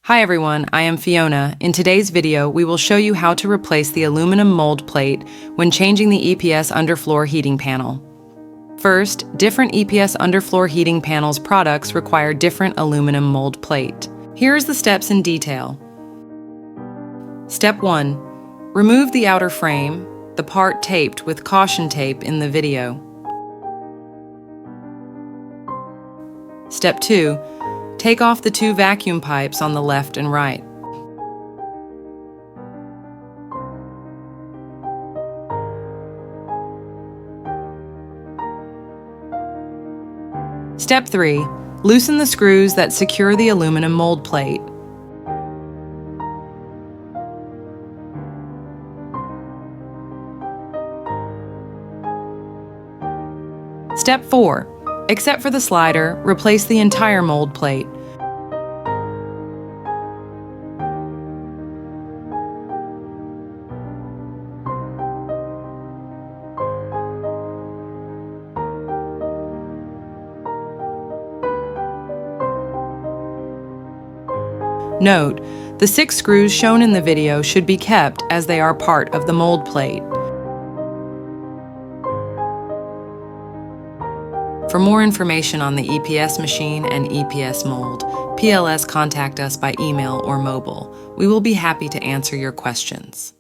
Hi everyone, I am Fiona. In today's video, we will show you how to replace the aluminum mold plate when changing the EPS underfloor heating panel. First, different EPS underfloor heating panels products require different aluminum mold plate. Here is the steps in detail. Step 1. Remove the outer frame, the part taped with caution tape in the video. Step 2. Take off the two vacuum pipes on the left and right. Step 3. Loosen the screws that secure the aluminum mold plate. Step 4. Except for the slider, replace the entire mold plate. Note, the 6 screws shown in the video should be kept as they are part of the mold plate. For more information on the EPS machine and EPS mold, PLS contact us by email or mobile. We will be happy to answer your questions.